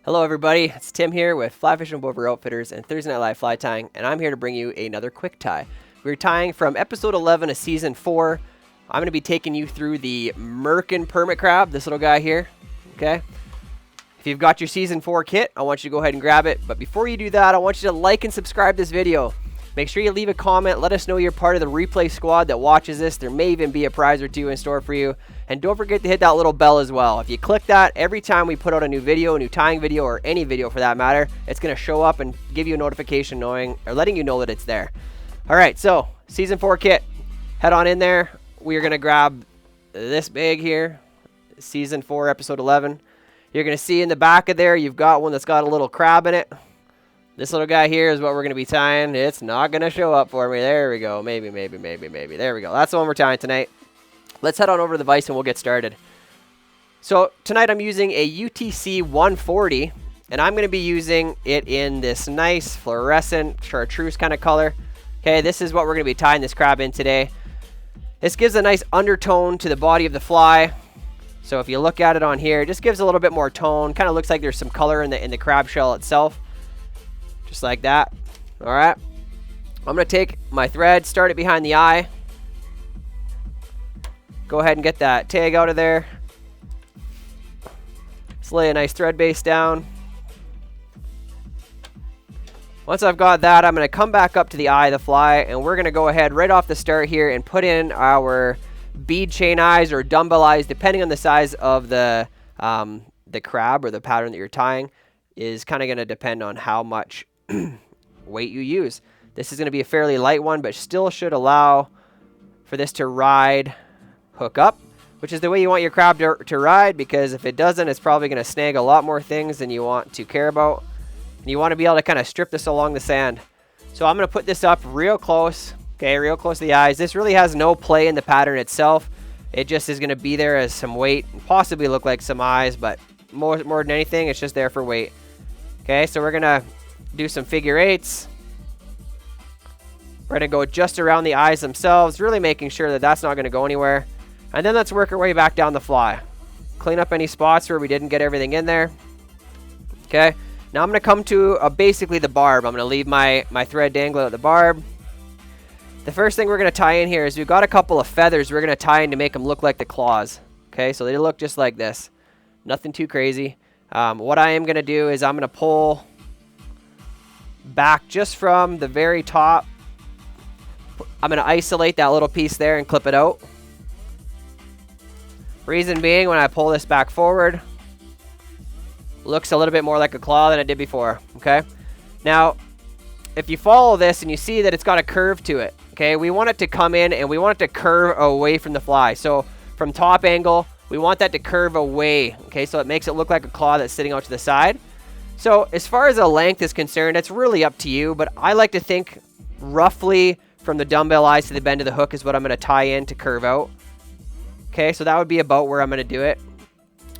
Hello everybody, it's Tim here with Fly Fishing Bover Outfitters and Thursday Night Live Fly Tying, and I'm here to bring you another quick tie. We're tying from episode 11 of season 4. I'm going to be taking you through the Merkin Permit Crab, this little guy here, okay? If you've got your season 4 kit, I want you to go ahead and grab it, but before you do that, I want you to like and subscribe this video. Make sure you leave a comment, let us know you're part of the replay squad that watches this. There may even be a prize or two in store for you. And don't forget to hit that little bell as well. If you click that, every time we put out a new video, a new tying video, or any video for that matter, it's going to show up and give you a notification knowing, or letting you know that it's there. Alright, so season 4 kit. Head on in there. We are going to grab this bag here. Season 4, episode 11. You're going to see in the back of there, you've got one that's got a little crab in it. This little guy here is what we're going to be tying. It's not going to show up for me. There we go. Maybe. There we go. That's the one we're tying tonight. Let's head on over to the vise and we'll get started. So tonight I'm using a UTC 140, and I'm going to be using it in this nice fluorescent chartreuse kind of color. Okay, this is what we're going to be tying this crab in today. This gives a nice undertone to the body of the fly. So if you look at it on here, it just gives a little bit more tone. Kind of looks like there's some color in the crab shell itself. Just like that. Alright. I'm going to take my thread, start it behind the eye. Go ahead and get that tag out of there. Just lay a nice thread base down. Once I've got that, I'm going to come back up to the eye of the fly, and we're going to go ahead right off the start here and put in our bead chain eyes or dumbbell eyes, depending on the size of the crab or the pattern that you're tying, is kind of going to depend on how much weight you use. This is going to be a fairly light one, but still should allow for this to ride hook up, which is the way you want your crab to ride, because if it doesn't, it's probably going to snag a lot more things than you want to care about. And you want to be able to kind of strip this along the sand. So I'm going to put this up real close, okay, real close to the eyes. This really has no play in the pattern itself. It just is going to be there as some weight, possibly look like some eyes, but more than anything, it's just there for weight. Okay, so we're going to do some figure eights. We're going to go just around the eyes themselves, really making sure that that's not going to go anywhere. And then let's work our way back down the fly. Clean up any spots where we didn't get everything in there. Okay, now I'm going to come to basically the barb. I'm going to leave my thread dangling at the barb. The first thing we're going to tie in here is we've got a couple of feathers we're going to tie in to make them look like the claws. Okay, so they look just like this. Nothing too crazy. What I am going to do is I'm going to pull back just from the very top. I'm going to isolate that little piece there and clip it out. Reason being, when I pull this back forward, looks a little bit more like a claw than it did before. Okay, now if you follow this and you see that it's got a curve to it, okay, we want it to come in and we want it to curve away from the fly. So from top angle, we want that to curve away, okay, so it makes it look like a claw that's sitting out to the side. So as far as the length is concerned, it's really up to you, but I like to think roughly from the dumbbell eyes to the bend of the hook is what I'm going to tie in to curve out. Okay, so that would be about where I'm going to do it.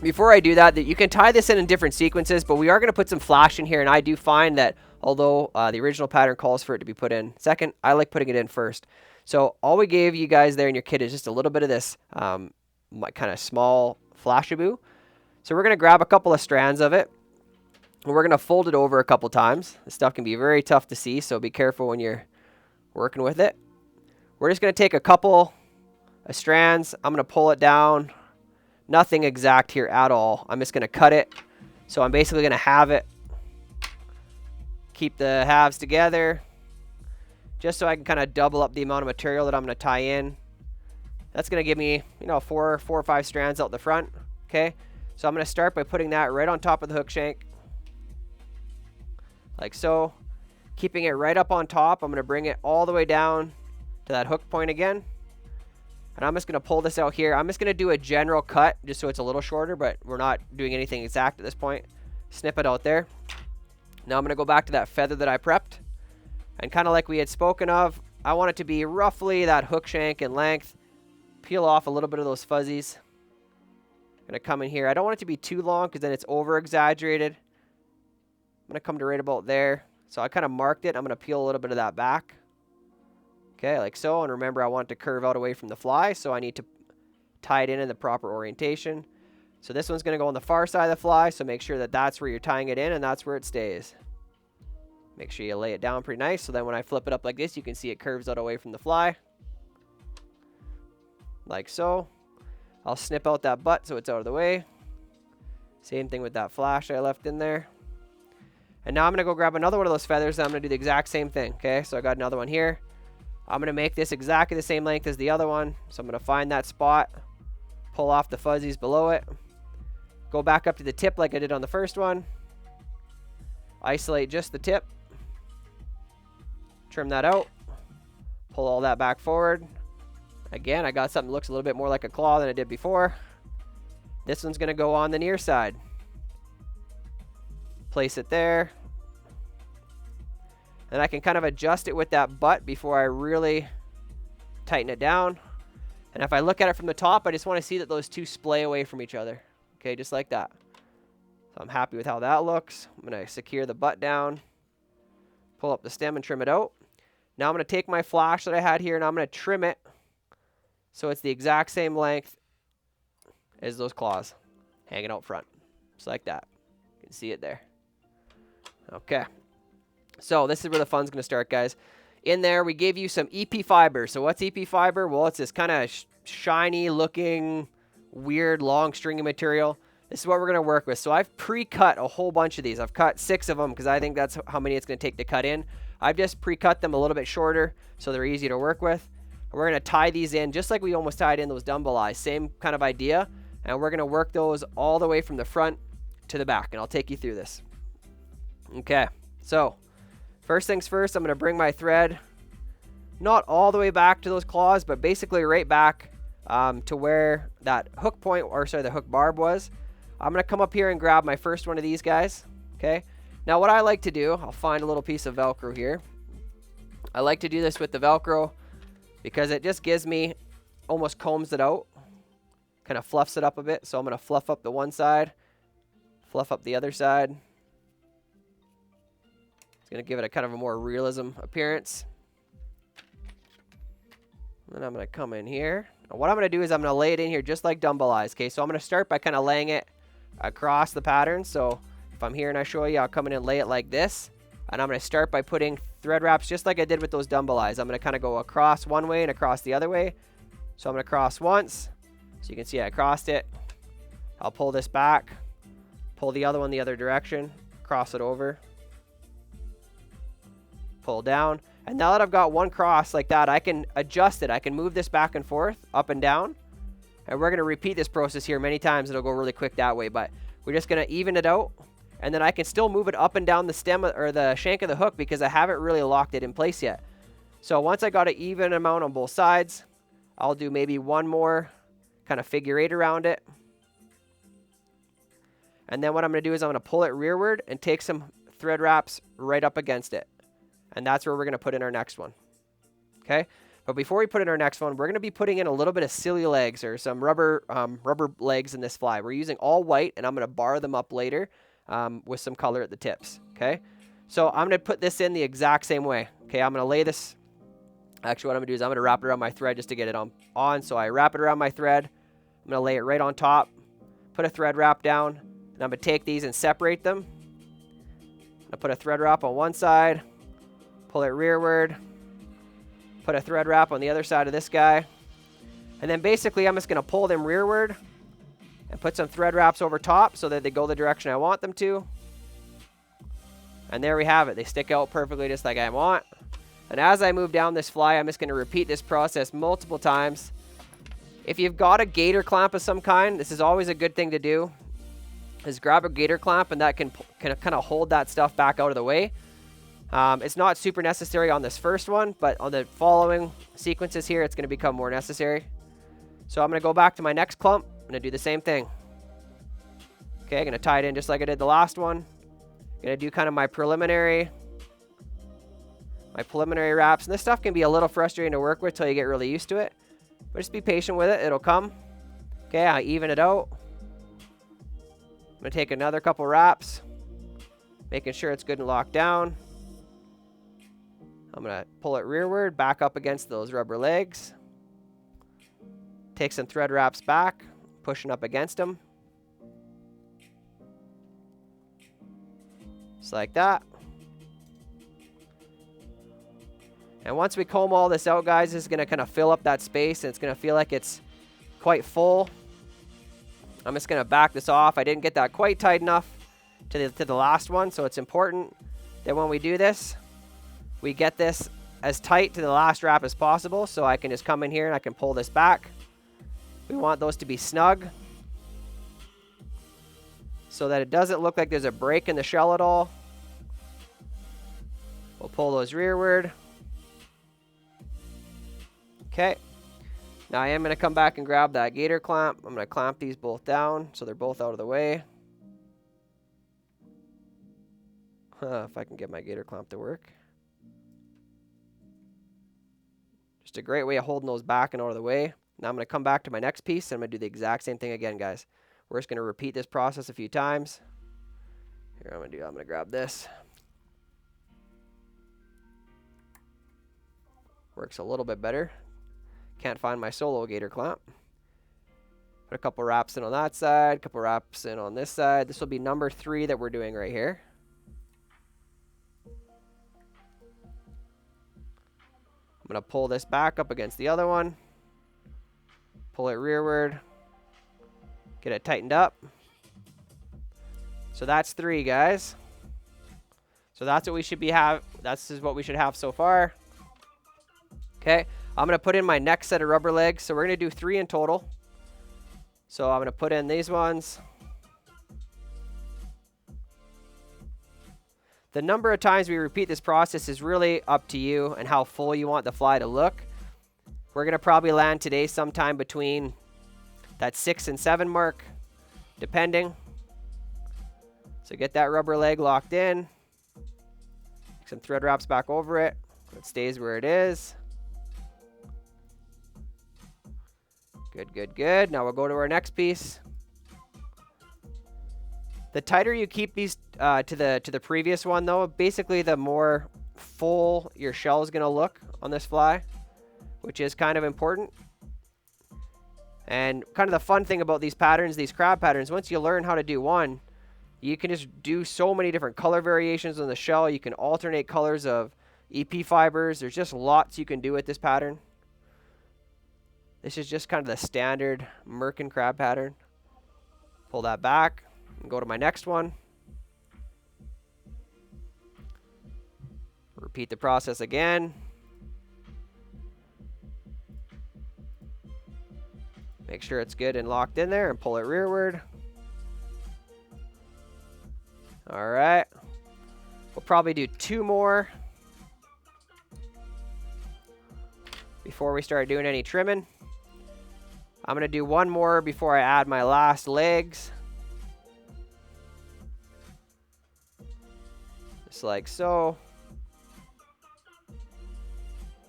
Before I do that, you can tie this in different sequences, but we are going to put some flash in here, and I do find that although the original pattern calls for it to be put in second, I like putting it in first. So all we gave you guys there in your kit is just a little bit of this kind of small flashaboo. So we're going to grab a couple of strands of it. And we're going to fold it over a couple times. This stuff can be very tough to see, so be careful when you're working with it. We're just going to take a couple of strands. I'm going to pull it down. Nothing exact here at all. I'm just going to cut it. So I'm basically going to halve it. Keep the halves together, just so I can kind of double up the amount of material that I'm going to tie in. That's going to give me, four or five strands out the front. Okay, so I'm going to start by putting that right on top of the hook shank. Like so. Keeping it right up on top, I'm going to bring it all the way down to that hook point again. And I'm just going to pull this out here. I'm just going to do a general cut just so it's a little shorter, but we're not doing anything exact at this point. Snip it out there. Now I'm going to go back to that feather that I prepped. And kind of like we had spoken of, I want it to be roughly that hook shank in length. Peel off a little bit of those fuzzies. I'm going to come in here. I don't want it to be too long because then it's over exaggerated. I'm going to come to right about there. So I kind of marked it. I'm going to peel a little bit of that back. Okay, like so. And remember, I want it to curve out away from the fly, so I need to tie it in the proper orientation. So this one's going to go on the far side of the fly, so make sure that that's where you're tying it in and that's where it stays. Make sure you lay it down pretty nice, so then when I flip it up like this, you can see it curves out away from the fly. Like so. I'll snip out that butt so it's out of the way. Same thing with that flash I left in there. And now I'm going to go grab another one of those feathers and I'm going to do the exact same thing. Okay, so I got another one here. I'm going to make this exactly the same length as the other one. So I'm going to find that spot, pull off the fuzzies below it, go back up to the tip like I did on the first one, isolate just the tip, trim that out, pull all that back forward. Again, I got something that looks a little bit more like a claw than I did before. This one's going to go on the near side. Place it there. And I can kind of adjust it with that butt before I really tighten it down. And if I look at it from the top, I just want to see that those two splay away from each other. Okay, just like that. So I'm happy with how that looks. I'm going to secure the butt down, pull up the stem and trim it out. Now I'm going to take my flash that I had here and I'm going to trim it so it's the exact same length as those claws hanging out front. Just like that. You can see it there. Okay. So this is where the fun's going to start, guys. In there, we gave you some EP fiber. So what's EP fiber? Well, it's this kind of shiny looking, weird, long stringy material. This is what we're going to work with. So I've pre-cut a whole bunch of these. I've cut 6 of them because I think that's how many it's going to take to cut in. I've just pre-cut them a little bit shorter so they're easy to work with. We're going to tie these in just like we almost tied in those dumbbell eyes. Same kind of idea. And we're going to work those all the way from the front to the back. And I'll take you through this. Okay. So first things first, I'm going to bring my thread not all the way back to those claws, but basically right back to where that hook point, or sorry, the hook barb was. I'm going to come up here and grab my first one of these guys. Okay. Now what I like to do, I'll find a little piece of Velcro here. I like to do this with the Velcro because it just gives me, almost combs it out, kind of fluffs it up a bit. So I'm going to fluff up the one side, fluff up the other side. It's going to give it a kind of a more realism appearance. Then I'm going to come in here. Now what I'm going to do is I'm going to lay it in here just like dumbbell eyes. Okay, so I'm going to start by kind of laying it across the pattern. So if I'm here and I show you, I'll come in and lay it like this. And I'm going to start by putting thread wraps just like I did with those dumbbell eyes. I'm going to kind of go across one way and across the other way. So I'm going to cross once. So you can see I crossed it. I'll pull this back, pull the other one the other direction, cross it over, pull down. And now that I've got one cross like that, I can adjust it. I can move this back and forth, up and down. And we're going to repeat this process here many times. It'll go really quick that way. But we're just going to even it out. And then I can still move it up and down the stem or the shank of the hook because I haven't really locked it in place yet. So once I got an even amount on both sides, I'll do maybe one more kind of figure 8 around it. And then what I'm going to do is I'm going to pull it rearward and take some thread wraps right up against it. And that's where we're going to put in our next one. Okay? But before we put in our next one, we're going to be putting in a little bit of silly legs or some rubber legs in this fly. We're using all white, and I'm going to bar them up later with some color at the tips. Okay? So I'm going to put this in the exact same way. Okay? I'm going to lay this. Actually, what I'm going to do is I'm going to wrap it around my thread just to get it on. So I wrap it around my thread. I'm going to lay it right on top. Put a thread wrap down. And I'm going to take these and separate them. I'll put a thread wrap on one side. Pull it rearward, put a thread wrap on the other side of this guy. And then basically I'm just going to pull them rearward and put some thread wraps over top so that they go the direction I want them to. And there we have it. They stick out perfectly just like I want. And as I move down this fly, I'm just going to repeat this process multiple times. If you've got a gator clamp of some kind, this is always a good thing to do, is grab a gator clamp and that can kind of hold that stuff back out of the way. It's not super necessary on this first one, but on the following sequences here, it's going to become more necessary. So I'm going to go back to my next clump. I'm going to do the same thing. Okay, I'm going to tie it in just like I did the last one. I'm going to do kind of my preliminary wraps. And this stuff can be a little frustrating to work with till you get really used to it. But just be patient with it. It'll come. Okay, I even it out. I'm going to take another couple wraps, making sure it's good and locked down. I'm going to pull it rearward, back up against those rubber legs. Take some thread wraps back, pushing up against them. Just like that. And once we comb all this out, guys, this is going to kind of fill up that space, and it's going to feel like it's quite full. I'm just going to back this off. I didn't get that quite tight enough to the last one, so it's important that when we do this, we get this as tight to the last wrap as possible, so I can just come in here and I can pull this back. We want those to be snug so that it doesn't look like there's a break in the shell at all. We'll pull those rearward. Okay. Now I am going to come back and grab that gator clamp. I'm going to clamp these both down so they're both out of the way. If I can get my gator clamp to work. Just a great way of holding those back and out of the way. Now I'm going to come back to my next piece, and I'm going to do the exact same thing again, guys. We're just going to repeat this process a few times. Here, I'm going to grab this. Works a little bit better. Can't find my solo gator clamp. Put a couple wraps in on that side, a couple wraps in on this side. This will be number 3 that we're doing right here. I'm going to pull this back up against the other one. Pull it rearward. Get it tightened up. So that's 3, guys. So that's what we should be This is what we should have so far. Okay. I'm going to put in my next set of rubber legs. So we're going to do 3 in total. So I'm going to put in these ones. The number of times we repeat this process is really up to you and how full you want the fly to look. We're going to probably land today sometime between that 6 and 7 mark, depending. So get that rubber leg locked in. Some thread wraps back over it. It stays where it is. Good, good, good. Now we'll go to our next piece. The tighter you keep these to the previous one, though, basically the more full your shell is going to look on this fly, which is kind of important. And kind of the fun thing about these patterns, these crab patterns, once you learn how to do one, you can just do so many different color variations on the shell. You can alternate colors of EP fibers. There's just lots you can do with this pattern. This is just kind of the standard Merkin crab pattern. Pull that back and go to my next one. Repeat the process again. Make sure it's good and locked in there and pull it rearward. All right. We'll probably do 2 more before we start doing any trimming. I'm going to do 1 more before I add my last legs. Just like so.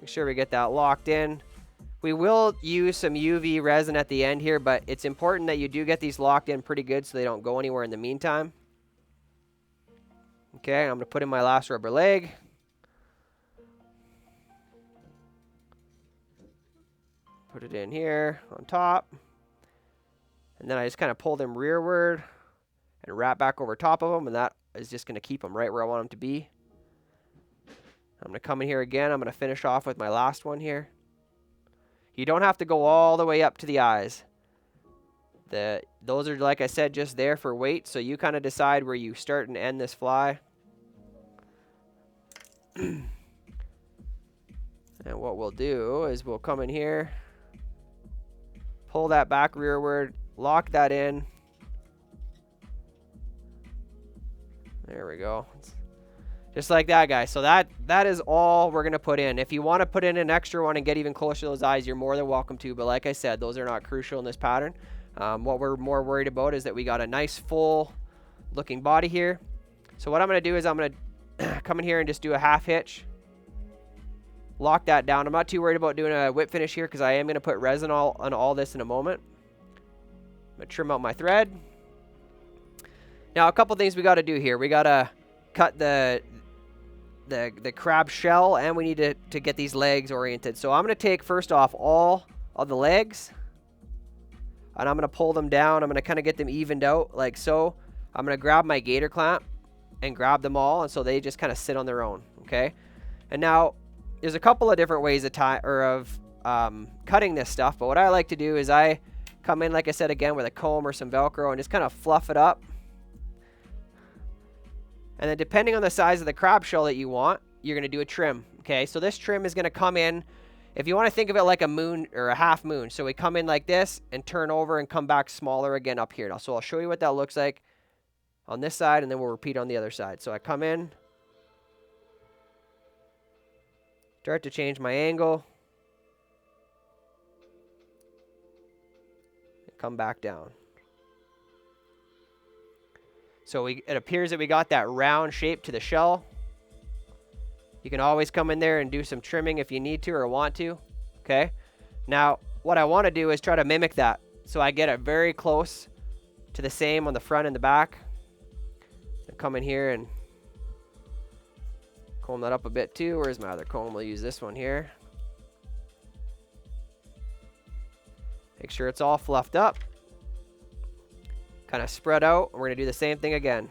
Make sure we get that locked in. We will use some UV resin at the end here, but it's important that you do get these locked in pretty good so they don't go anywhere in the meantime. Okay, I'm going to put in my last rubber leg. Put it in here on top. And then I just kind of pull them rearward and wrap back over top of them, and that is just going to keep them right where I want them to be. I'm going to come in here again. I'm going to finish off with my last one here. You don't have to go all the way up to the eyes. Those are, like I said, just there for weight, so you kind of decide where you start and end this fly. And what we'll do is we'll come in here, pull that back rearward, lock that in. There we go. Just like that, guys. So that is all we're going to put in. If you want to put in an extra one and get even closer to those eyes, you're more than welcome to. But like I said, those are not crucial in this pattern. What we're more worried about is that we got a nice full looking body here. So what I'm going to do is I'm going to come in here and just do a half hitch. Lock that down. I'm not too worried about doing a whip finish here because I am going to put resin on all this in a moment. I'm going to trim out my thread. Now, a couple things we got to do here. We got to cut the crab shell, and we need to get these legs oriented. So I'm going to take, first off, all of the legs, and I'm going to pull them down. I'm going to kind of get them evened out like so. I'm going to grab my gator clamp, and grab them all, and so they just kind of sit on their own. Okay, and now there's a couple of different ways of cutting this stuff, but what I like to do is I come in, like I said, again with a comb or some Velcro and just kind of fluff it up. And then depending on the size of the crab shell that you want, you're going to do a trim. Okay, so this trim is going to come in, if you want to think of it like a moon or a half moon. So we come in like this and turn over and come back smaller again up here. Now, so I'll show you what that looks like on this side, and then we'll repeat on the other side. So I come in, start to change my angle, and come back down. So it appears that we got that round shape to the shell. You can always come in there and do some trimming if you need to or want to. Okay. Now, what I want to do is try to mimic that. So I get it very close to the same on the front and the back. I come in here and comb that up a bit too. Where's my other comb? We'll use this one here. Make sure it's all fluffed up. Kind of spread out. We're going to do the same thing again.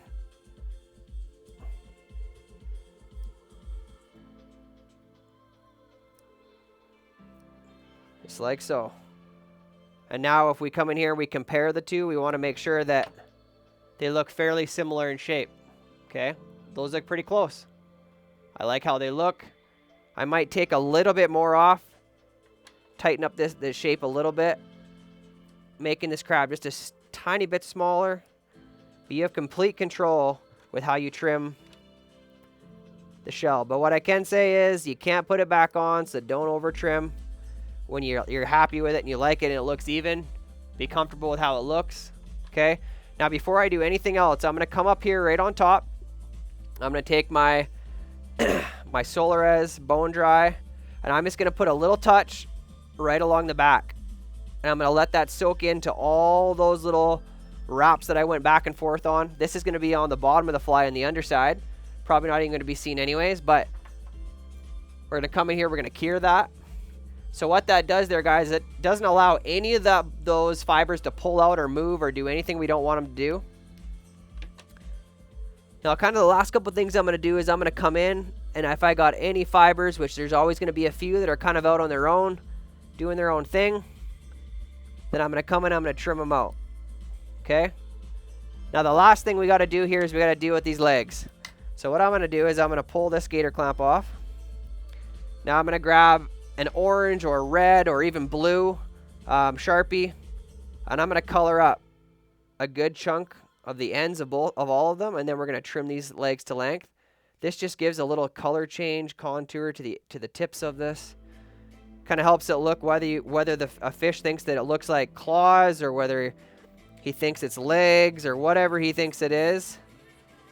Just like so. And now if we come in here and we compare the two, we want to make sure that they look fairly similar in shape. Okay, those look pretty close. I like how they look. I might take a little bit more off, tighten up this shape a little bit, making this crab just a tiny bit smaller. But you have complete control with how you trim the shell. But what I can say is you can't put it back on, so don't over trim. When you're happy with it and you like it and it looks even, be comfortable with how it looks. Okay, now before I do anything else, I'm going to come up here right on top. I'm going to take my my Solares bone dry, and I'm just going to put a little touch right along the back, and I'm going to let that soak into all those little wraps that I went back and forth on. This is going to be on the bottom of the fly on the underside, probably not even going to be seen anyways, but we're going to come in here, we're going to cure that. So what that does there, guys, it doesn't allow any of those fibers to pull out or move or do anything we don't want them to do. Now, kind of the last couple things I'm going to do is I'm going to come in, and if I got any fibers, which there's always going to be a few that are kind of out on their own, doing their own thing, then I'm going to come in, I'm going to trim them out. Okay? Now, the last thing we got to do here is we got to deal with these legs. So what I'm going to do is I'm going to pull this gator clamp off. Now I'm going to grab an orange or red or even blue Sharpie, and I'm going to color up a good chunk of the ends of all of them, and then we're going to trim these legs to length. This just gives a little color change, contour to the tips of this. Kind of helps it look whether a fish thinks that it looks like claws or whether he thinks it's legs or whatever he thinks it is.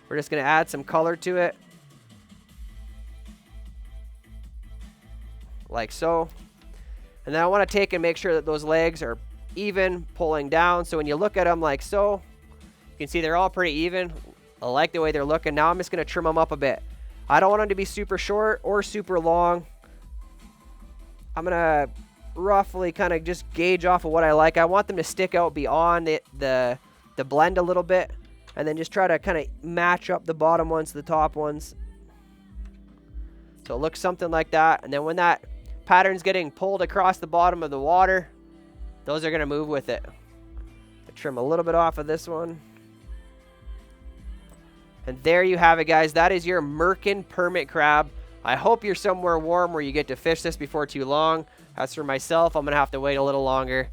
We're just going to add some color to it. Like so. And then I want to take and make sure that those legs are even, pulling down. So when you look at them like so, you can see they're all pretty even. I like the way they're looking. Now I'm just going to trim them up a bit. I don't want them to be super short or super long. I'm going to roughly kind of just gauge off of what I like. I want them to stick out beyond the blend a little bit, and then just try to kind of match up the bottom ones to the top ones. So it looks something like that. And then when that pattern's getting pulled across the bottom of the water, those are going to move with it. I trim a little bit off of this one. And there you have it, guys. That is your Merkin Permit Crab. I hope you're somewhere warm where you get to fish this before too long. As for myself, I'm going to have to wait a little longer.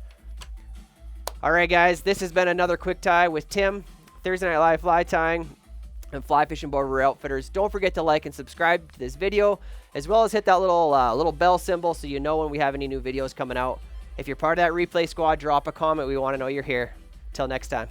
All right, guys. This has been another quick tie with Tim. Thursday Night Live fly tying and fly fishing boat river outfitters. Don't forget to like and subscribe to this video, as well as hit that little bell symbol so you know when we have any new videos coming out. If you're part of that replay squad, drop a comment. We want to know you're here. Till next time.